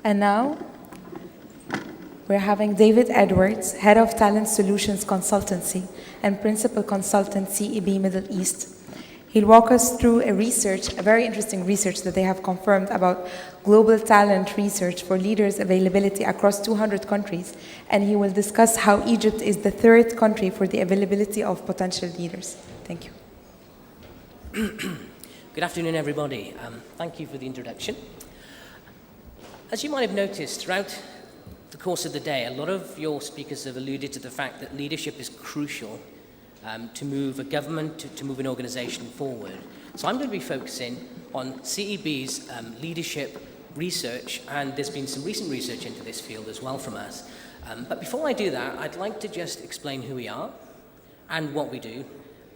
And now, we're having David Edwards, Head of Talent Solutions Consultancy and Principal Consultant, CEB Middle East. He'll walk us through a very interesting research that they have confirmed about global talent research for leaders availability across 200 countries. And he will discuss how Egypt is the third country for the availability of potential leaders. Thank you. Good afternoon, everybody. Thank you for the introduction. As you might have noticed, throughout the course of the day, a lot of your speakers have alluded to the fact that leadership is crucial to move a government, to move an organization forward. So I'm going to be focusing on CEB's leadership research, and there's been some recent research into this field as well from us. But before I do that, I'd like to just explain who we are and what we do,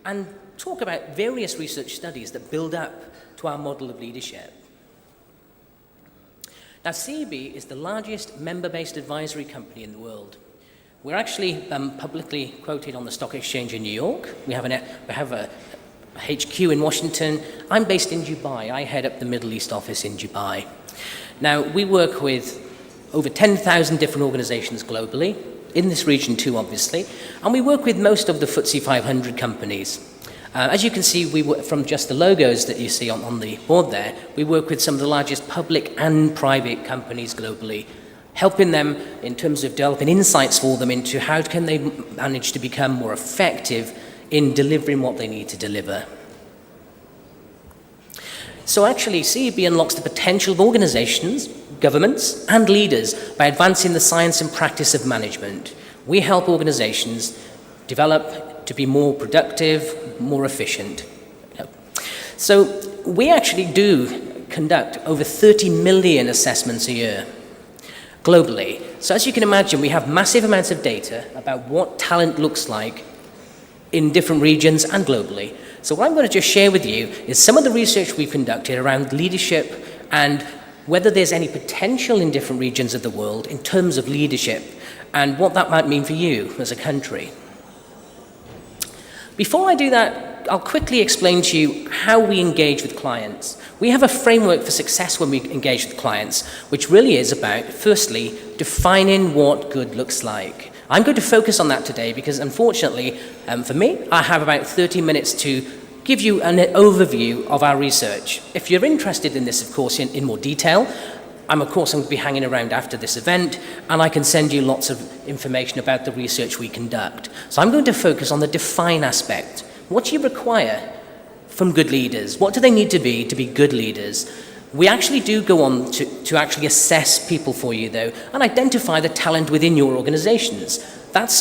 and talk about various research studies that build up to our model of leadership. Now, CEB is the largest member-based advisory company in the world. We're actually publicly quoted on the Stock Exchange in New York. We have a HQ in Washington. I'm based in Dubai. I head up the Middle East office in Dubai. Now, we work with over 10,000 different organizations globally, in this region too, obviously, and we work with most of the FTSE 500 companies. As you can see, from just the logos that you see on the board there, we work with some of the largest public and private companies globally, helping them in terms of developing insights for them into how can they manage to become more effective in delivering what they need to deliver. So actually, CEB unlocks the potential of organizations, governments, and leaders by advancing the science and practice of management. We help organizations develop to be more productive, more efficient. So we actually do conduct over 30 million assessments a year globally. So as you can imagine, we have massive amounts of data about what talent looks like in different regions and globally. So what I'm going to just share with you is some of the research we've conducted around leadership and whether there's any potential in different regions of the world in terms of leadership and what that might mean for you as a country. Before I do that, I'll quickly explain to you how we engage with clients. We have a framework for success when we engage with clients, which really is about, firstly, defining what good looks like. I'm going to focus on that today because, unfortunately, for me, I have about 30 minutes to give you an overview of our research. If you're interested in this, of course, in more detail, I'm going to be hanging around after this event, and I can send you lots of information about the research we conduct. So I'm going to focus on the define aspect. What do you require from good leaders? What do they need to be good leaders? We actually do go on to actually assess people for you, though, and identify the talent within your organizations. That's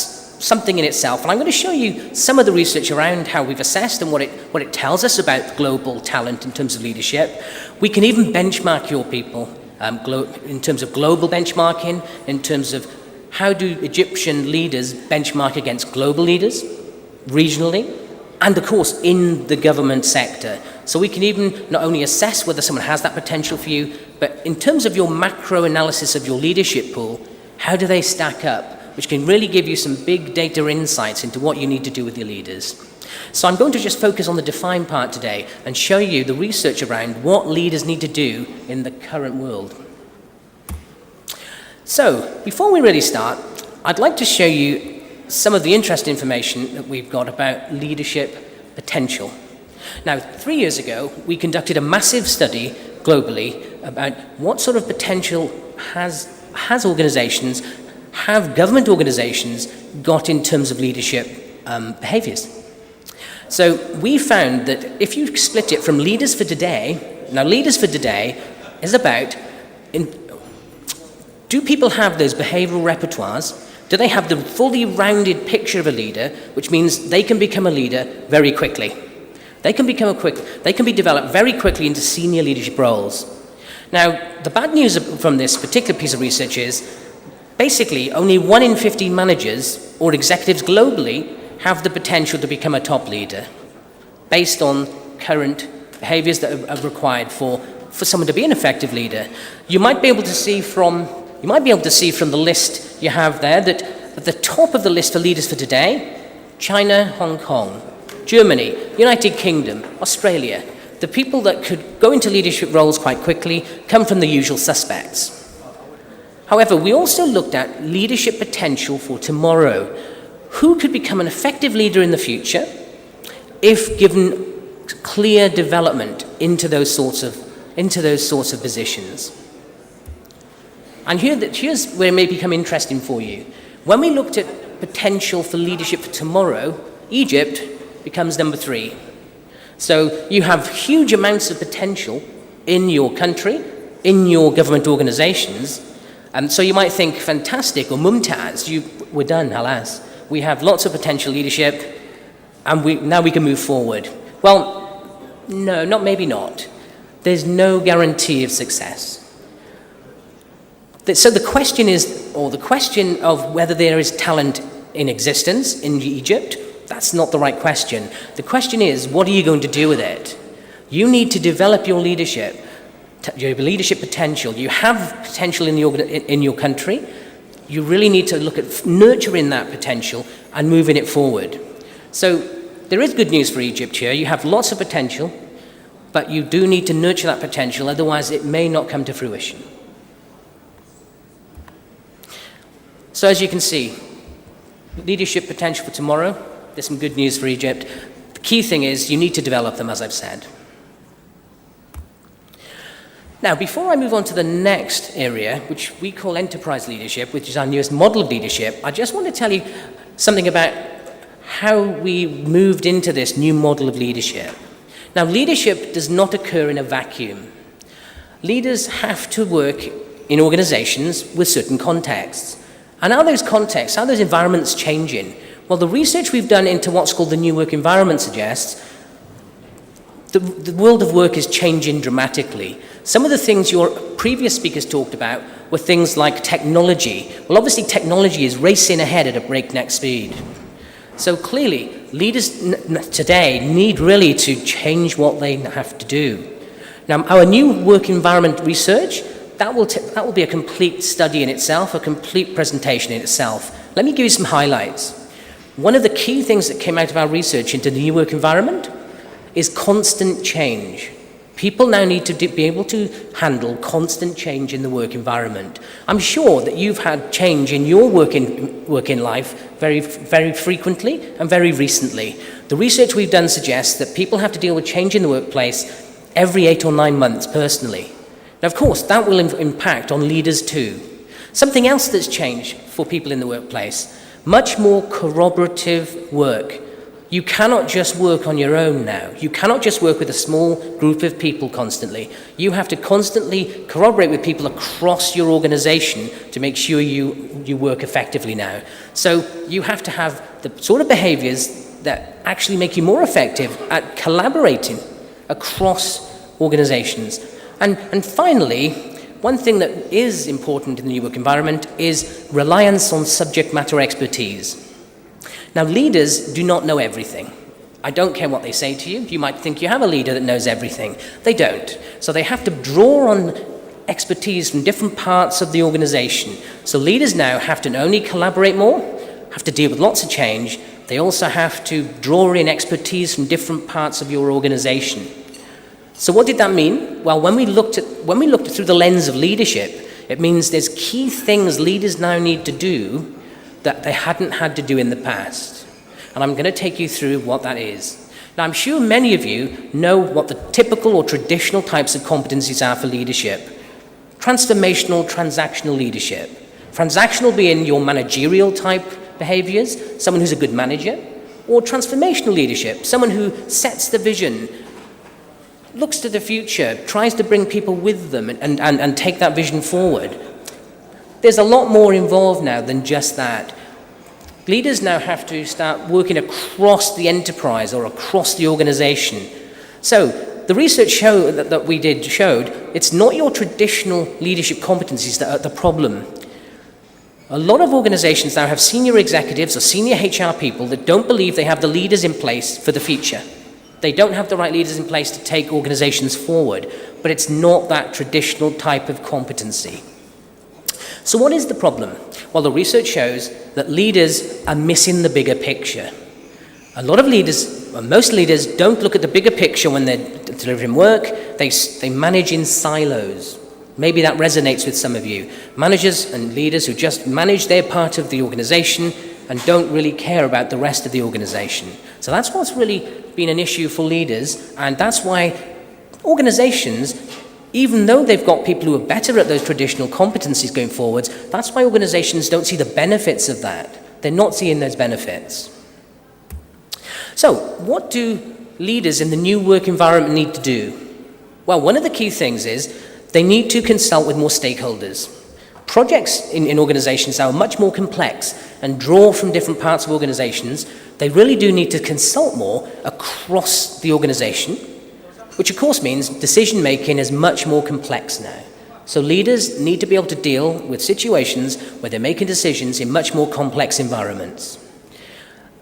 something in itself, and I'm going to show you some of the research around how we've assessed and what it tells us about global talent in terms of leadership. We can even benchmark your people in terms of global benchmarking, in terms of how do Egyptian leaders benchmark against global leaders, regionally, and of course in the government sector. So we can even not only assess whether someone has that potential for you, but in terms of your macro analysis of your leadership pool, how do they stack up, which can really give you some big data insights into what you need to do with your leaders. So I'm going to just focus on the define part today and show you the research around what leaders need to do in the current world. So before we really start, I'd like to show you some of the interesting information that we've got about leadership potential. Now, 3 years ago, we conducted a massive study globally about what sort of potential has organizations, have government organizations got in terms of leadership behaviors. So we found that if you split it from Leaders for Today, now Leaders for Today is about, do people have those behavioral repertoires? Do they have the fully rounded picture of a leader, which means they can become a leader very quickly? They can be developed very quickly into senior leadership roles. Now, the bad news from this particular piece of research is basically only 1 in 15 managers or executives globally have the potential to become a top leader based on current behaviors that are required for someone to be an effective leader. You might be able to see from the list you have there that at the top of the list for Leaders for Today, China, Hong Kong, Germany, United Kingdom, Australia. The people that could go into leadership roles quite quickly come from the usual suspects. However, we also looked at leadership potential for tomorrow. Who could become an effective leader in the future if given clear development into those sorts of positions? And here's where it may become interesting for you. When we looked at potential for leadership for tomorrow, Egypt becomes number 3. So you have huge amounts of potential in your country, in your government organizations. And so you might think, fantastic, or Mumtaz, we're done, alas. We have lots of potential leadership, and now we can move forward. Well, no, maybe not. There's no guarantee of success. So the question of whether there is talent in existence in Egypt, that's not the right question. The question is, what are you going to do with it? You need to develop your leadership potential. You have potential in your country. You really need to look at nurturing that potential and moving it forward. So there is good news for Egypt here. You have lots of potential, but you do need to nurture that potential, otherwise it may not come to fruition. So as you can see, leadership potential for tomorrow, there's some good news for Egypt. The key thing is you need to develop them, as I've said. Now, before I move on to the next area, which we call enterprise leadership, which is our newest model of leadership, I just want to tell you something about how we moved into this new model of leadership. Now, leadership does not occur in a vacuum. Leaders have to work in organizations with certain contexts. And are those contexts, are those environments changing? Well, the research we've done into what's called the new work environment suggests the world of work is changing dramatically. Some of the things your previous speakers talked about were things like technology. Well, obviously technology is racing ahead at a breakneck speed. So clearly, leaders today need really to change what they have to do. Now, our new work environment research, that will be a complete study in itself, a complete presentation in itself. Let me give you some highlights. One of the key things that came out of our research into the new work environment is constant change. People now need to be able to handle constant change in the work environment. I'm sure that you've had change in your working life very, very frequently and very recently. The research we've done suggests that people have to deal with change in the workplace every 8 or 9 months personally. Now, of course, that will impact on leaders too. Something else that's changed for people in the workplace, much more corroborative work. You cannot just work on your own now. You cannot just work with a small group of people constantly. You have to constantly corroborate with people across your organization to make sure you work effectively now. So you have to have the sort of behaviors that actually make you more effective at collaborating across organizations. And finally, one thing that is important in the new work environment is reliance on subject matter expertise. Now, leaders do not know everything. I don't care what they say to you. You might think you have a leader that knows everything. They don't. So they have to draw on expertise from different parts of the organization. So leaders now have to not only collaborate more, have to deal with lots of change, they also have to draw in expertise from different parts of your organization. So what did that mean? Well, when we looked through the lens of leadership, it means there's key things leaders now need to do that they hadn't had to do in the past. And I'm going to take you through what that is. Now, I'm sure many of you know what the typical or traditional types of competencies are for leadership. Transformational, transactional leadership. Transactional being your managerial type behaviors, someone who's a good manager, or transformational leadership, someone who sets the vision, looks to the future, tries to bring people with them and take that vision forward. There's a lot more involved now than just that. Leaders now have to start working across the enterprise or across the organization. So the research that we did showed it's not your traditional leadership competencies that are the problem. A lot of organizations now have senior executives or senior HR people that don't believe they have the leaders in place for the future. They don't have the right leaders in place to take organizations forward, but it's not that traditional type of competency. So what is the problem? Well, the research shows that leaders are missing the bigger picture. A lot of leaders, well, most leaders don't look at the bigger picture when they're delivering work. They manage in silos. Maybe that resonates with some of you. Managers and leaders who just manage their part of the organization and don't really care about the rest of the organization. So that's what's really been an issue for leaders, and that's why organizations, even though they've got people who are better at those traditional competencies going forwards, that's why organizations don't see the benefits of that. They're not seeing those benefits. So, what do leaders in the new work environment need to do? Well, one of the key things is they need to consult with more stakeholders. Projects in organizations are much more complex and draw from different parts of organizations. They really do need to consult more across the organization, which of course means decision making is much more complex now. So leaders need to be able to deal with situations where they're making decisions in much more complex environments.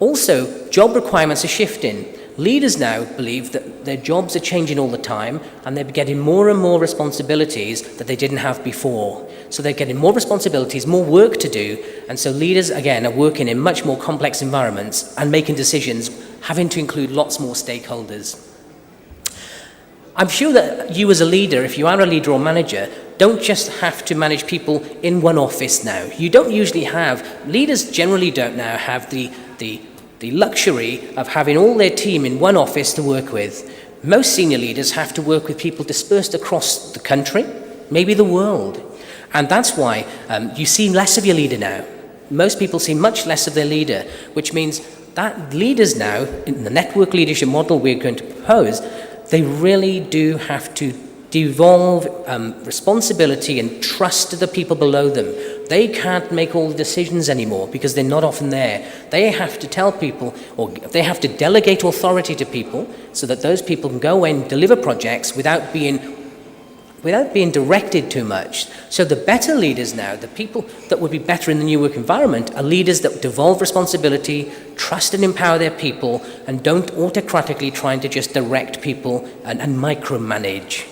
Also, job requirements are shifting. Leaders now believe that their jobs are changing all the time and they're getting more and more responsibilities that they didn't have before. So they're getting more responsibilities, more work to do, and so leaders, again, are working in much more complex environments and making decisions having to include lots more stakeholders. I'm sure that you as a leader, if you are a leader or manager, don't just have to manage people in one office now. You don't usually have, leaders generally don't now have the luxury of having all their team in one office to work with. Most senior leaders have to work with people dispersed across the country, maybe the world. And that's why you see less of your leader now. Most people see much less of their leader, which means that leaders now, in the network leadership model we're going to propose, they really do have to devolve responsibility and trust to the people below them. They can't make all the decisions anymore because they're not often there. They have to tell people, or they have to delegate authority to people so that those people can go and deliver projects without being directed too much. So the better leaders now, the people that would be better in the new work environment, are leaders that devolve responsibility, trust and empower their people, and don't autocratically trying to just direct people and micromanage.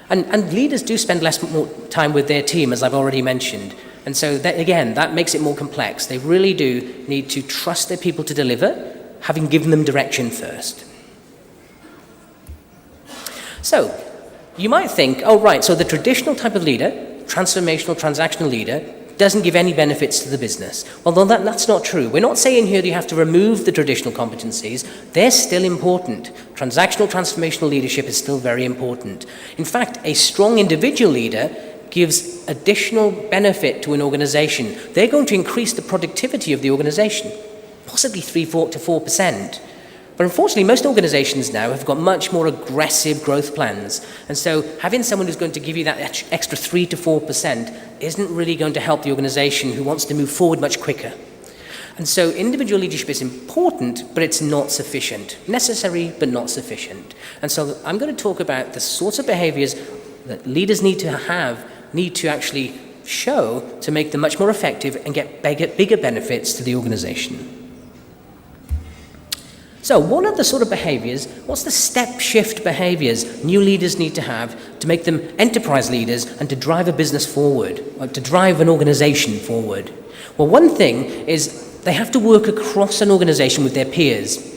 And leaders do spend more time with their team, as I've already mentioned. And so, that makes it more complex. They really do need to trust their people to deliver, having given them direction first. So, you might think, oh, right, so the traditional type of leader, transformational, transactional leader, doesn't give any benefits to the business. Well, that's not true. We're not saying here that you have to remove the traditional competencies. They're still important. Transactional, transformational leadership is still very important. In fact, a strong individual leader gives additional benefit to an organization. They're going to increase the productivity of the organization, possibly 3-4 to 4%. But unfortunately, most organizations now have got much more aggressive growth plans. And so having someone who's going to give you that extra 3 to 4% isn't really going to help the organization who wants to move forward much quicker. And so individual leadership is important, but it's not sufficient. Necessary, but not sufficient. And so I'm going to talk about the sorts of behaviors that leaders need to actually show to make them much more effective and get bigger benefits to the organization. So what are the sort of behaviors, what's the step shift behaviors new leaders need to have to make them enterprise leaders and to drive a business forward, or to drive an organization forward? Well, one thing is they have to work across an organization with their peers.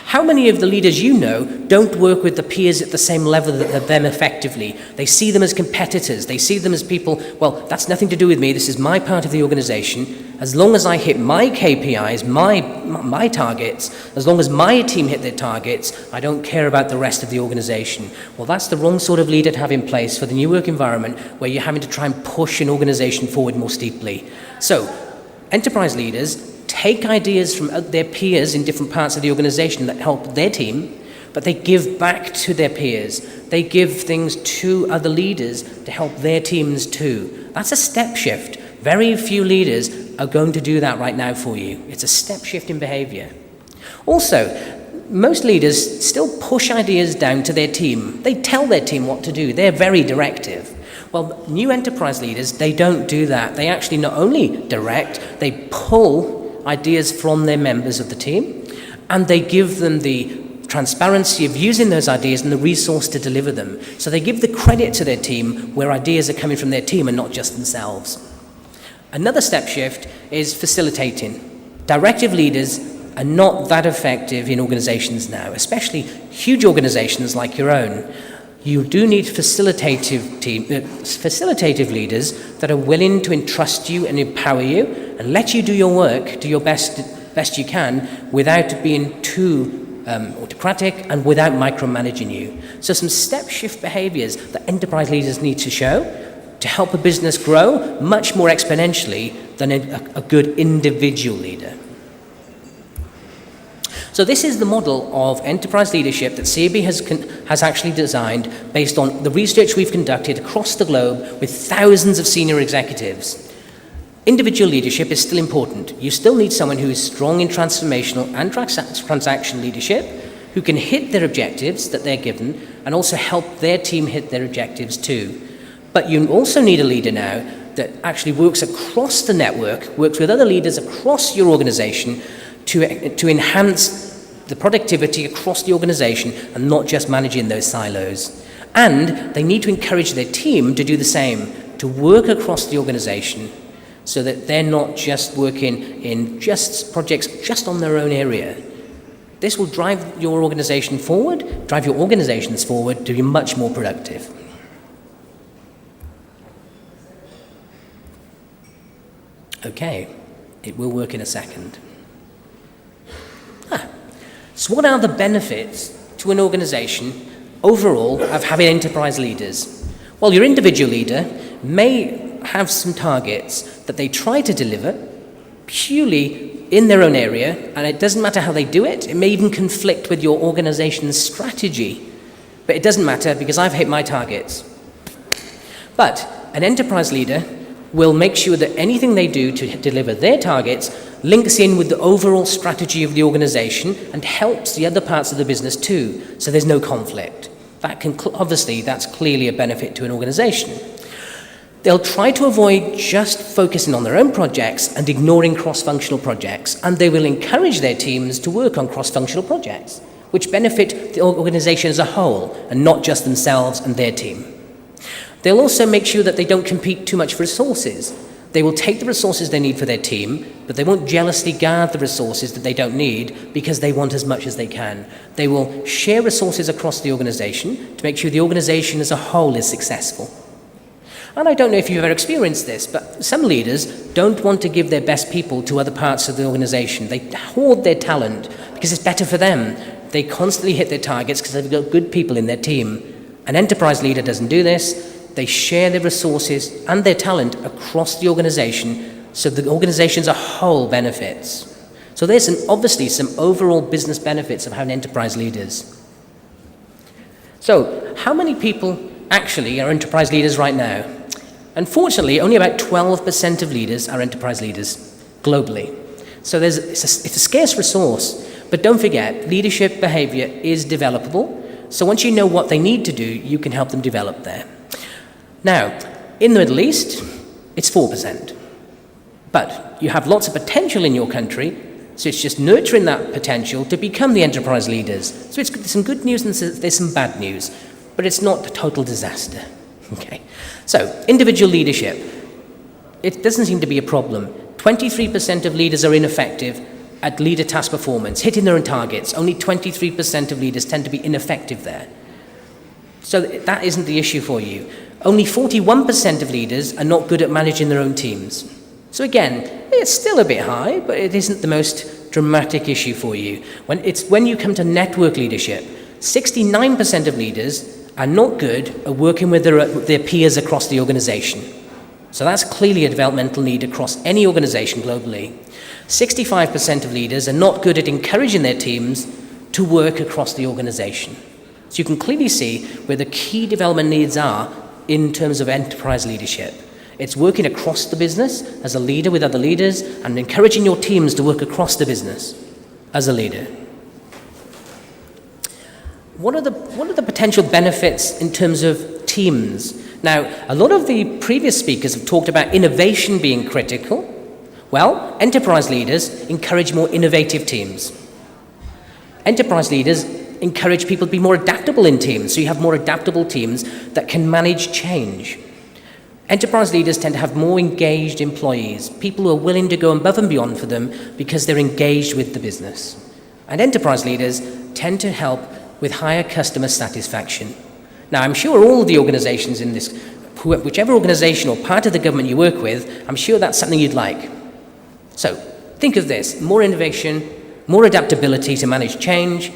How many of the leaders you know don't work with the peers at the same level of them effectively? They see them as competitors. They see them as people, well, that's nothing to do with me. This is my part of the organization. As long as I hit my KPIs, my targets, as long as my team hit their targets, I don't care about the rest of the organization. Well, that's the wrong sort of leader to have in place for the new work environment where you're having to try and push an organization forward more steeply. So, enterprise leaders take ideas from their peers in different parts of the organization that help their team, but they give back to their peers. They give things to other leaders to help their teams too. That's a step shift. Very few leaders are going to do that right now for you. It's a step shift in behavior. Also, most leaders still push ideas down to their team. They tell their team what to do. They're very directive. Well, new enterprise leaders, they don't do that. They actually not only direct, they pull ideas from their members of the team, and they give them the transparency of using those ideas and the resource to deliver them. So they give the credit to their team where ideas are coming from their team and not just themselves. Another step shift is facilitating. Directive leaders are not that effective in organizations now, especially huge organizations like your own. You do need facilitative leaders that are willing to entrust you and empower you and let you do your work, do your best you can, without being too autocratic and without micromanaging you. So some step shift behaviors that enterprise leaders need to show to help a business grow much more exponentially than a good individual leader. So this is the model of enterprise leadership that CAB has actually designed based on the research we've conducted across the globe with thousands of senior executives. Individual leadership is still important. You still need someone who is strong in transformational and transaction leadership, who can hit their objectives that they're given and also help their team hit their objectives too. But you also need a leader now that actually works across the network, works with other leaders across your organization to enhance the productivity across the organization and not just managing those silos. And they need to encourage their team to do the same, to work across the organization so that they're not just working in just projects just on their own area. This will drive your organization forward, drive your organizations forward to be much more productive. Okay, it will work in a second. So what are the benefits to an organization overall of having enterprise leaders? Well, your individual leader may have some targets that they try to deliver purely in their own area, and it doesn't matter how they do it. It may even conflict with your organization's strategy. But it doesn't matter because I've hit my targets. But an enterprise leader will make sure that anything they do to deliver their targets links in with the overall strategy of the organization and helps the other parts of the business too, so there's no conflict. That can obviously, that's clearly a benefit to an organization. They'll try to avoid just focusing on their own projects and ignoring cross-functional projects, and they will encourage their teams to work on cross-functional projects, which benefit the organization as a whole and not just themselves and their team. They'll also make sure that they don't compete too much for resources. They will take the resources they need for their team, but they won't jealously guard the resources that they don't need because they want as much as they can. They will share resources across the organization to make sure the organization as a whole is successful. And I don't know if you've ever experienced this, but some leaders don't want to give their best people to other parts of the organization. They hoard their talent because it's better for them. They constantly hit their targets because they've got good people in their team. An enterprise leader doesn't do this. They share their resources and their talent across the organization so the organization as a whole benefits. So there's obviously some overall business benefits of having enterprise leaders. So how many people actually are enterprise leaders right now? Unfortunately, only about 12% of leaders are enterprise leaders globally. So it's a scarce resource, but don't forget, leadership behavior is developable. So once you know what they need to do, you can help them develop there. Now, in the Middle East, it's 4%. But you have lots of potential in your country, so it's just nurturing that potential to become the enterprise leaders. So it's some good news and there's some bad news, but it's not a total disaster. Okay. So, individual leadership. It doesn't seem to be a problem. 23% of leaders are ineffective at leader task performance, hitting their own targets. Only 23% of leaders tend to be ineffective there. So that isn't the issue for you. Only 41% of leaders are not good at managing their own teams. So again, it's still a bit high, but it isn't the most dramatic issue for you. When you come to network leadership, 69% of leaders are not good at working with their peers across the organization. So that's clearly a developmental need across any organization globally. 65% of leaders are not good at encouraging their teams to work across the organization. So you can clearly see where the key development needs are in terms of enterprise leadership. It's working across the business as a leader with other leaders and encouraging your teams to work across the business as a leader. What are the potential benefits in terms of teams? Now, a lot of the previous speakers have talked about innovation being critical. Well, enterprise leaders encourage more innovative teams. Enterprise leaders encourage people to be more adaptable in teams, so you have more adaptable teams that can manage change. Enterprise leaders tend to have more engaged employees, people who are willing to go above and beyond for them because they're engaged with the business. And enterprise leaders tend to help with higher customer satisfaction. Now, I'm sure all the organizations in this, whichever organization or part of the government you work with, I'm sure that's something you'd like. So, think of this: more innovation, more adaptability to manage change,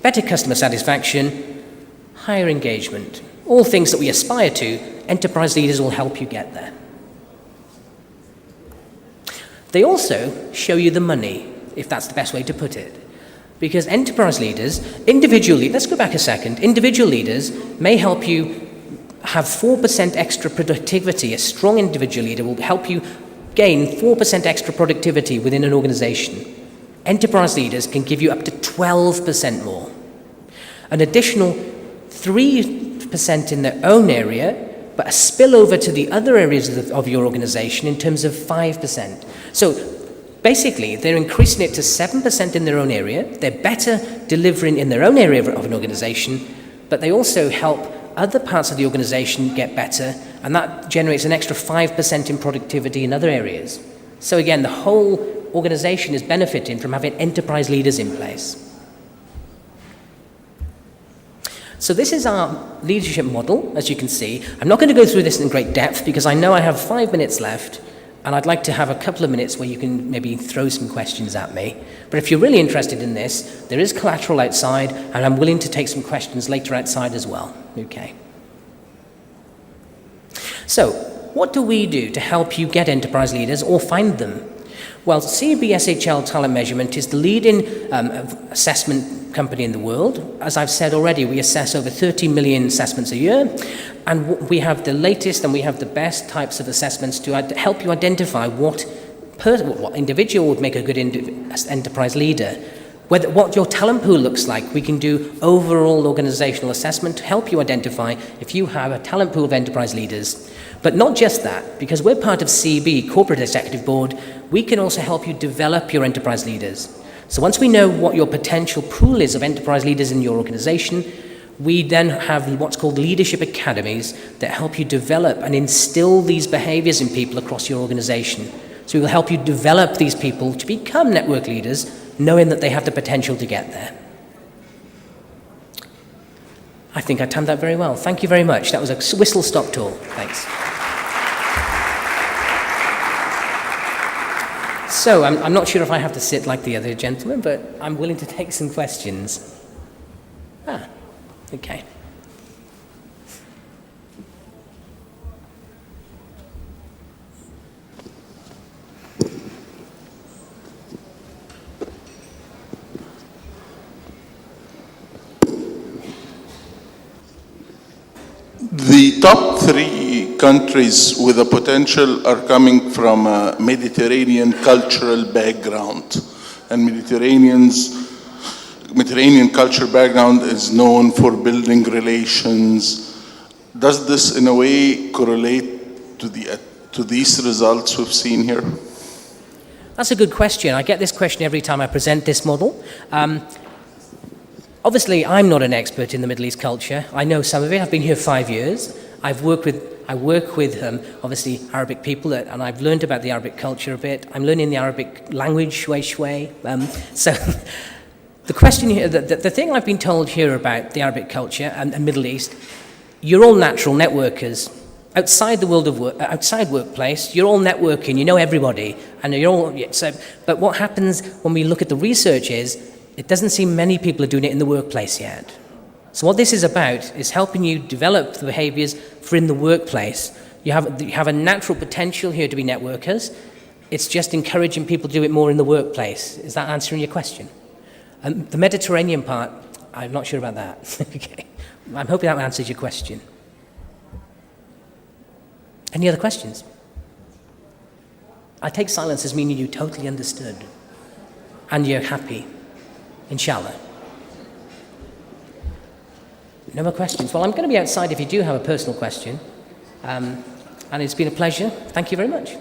better customer satisfaction, higher engagement. All things that we aspire to. Enterprise leaders will help you get there. They also show you the money, if that's the best way to put it. Because enterprise leaders, let's go back a second. Individual leaders may help you have 4% extra productivity. A strong individual leader will help you gain 4% extra productivity within an organization. Enterprise leaders can give you up to 12% more. An additional 3% in their own area, but a spillover to the other areas of your organization in terms of 5%. So basically, they're increasing it to 7% in their own area. They're better delivering in their own area of an organization, but they also help other parts of the organization get better, and that generates an extra 5% in productivity in other areas. So again, the whole organization is benefiting from having enterprise leaders in place. So this is our leadership model, as you can see. I'm not going to go through this in great depth because I know I have 5 minutes left, and I'd like to have a couple of minutes where you can maybe throw some questions at me. But if you're really interested in this, there is collateral outside, and I'm willing to take some questions later outside as well. Okay. So, what do we do to help you get enterprise leaders or find them? Well, CBSHL Talent Measurement is the leading assessment company in the world. As I've said already, we assess over 30 million assessments a year, and we have the latest and we have the best types of assessments to help you identify what individual would make a good enterprise leader. What your talent pool looks like. We can do overall organizational assessment to help you identify if you have a talent pool of enterprise leaders. But not just that, because we're part of CB, Corporate Executive Board, we can also help you develop your enterprise leaders. So once we know what your potential pool is of enterprise leaders in your organization, we then have what's called leadership academies that help you develop and instill these behaviors in people across your organization. So we will help you develop these people to become network leaders, knowing that they have the potential to get there. I think I timed that very well. Thank you very much. That was a whistle-stop tour. Thanks. So I'm not sure if I have to sit like the other gentleman, but I'm willing to take some questions. Okay. The top 3 countries with a potential are coming from a Mediterranean cultural background. And Mediterranean cultural background is known for building relations. Does this in a way correlate to these results we've seen here? That's a good question. I get this question every time I present this model. Obviously, I'm not an expert in the Middle East culture. I know some of it. I've been here 5 years. I work with obviously Arabic people, and I've learned about the Arabic culture a bit. I'm learning the Arabic language, shway. So the question here, the thing I've been told here about the Arabic culture and the Middle East, you're all natural networkers. Outside the world of work, outside workplace, you're all networking. You know everybody, and you're all. But what happens when we look at the research is, it doesn't seem many people are doing it in the workplace yet. So what this is about is helping you develop the behaviors for in the workplace. You have a natural potential here to be networkers. It's just encouraging people to do it more in the workplace. Is that answering your question? The Mediterranean part, I'm not sure about that. Okay. I'm hoping that answers your question. Any other questions? I take silence as meaning you totally understood and you're happy. Inshallah. No more questions? Well, I'm going to be outside if you do have a personal question. And it's been a pleasure. Thank you very much.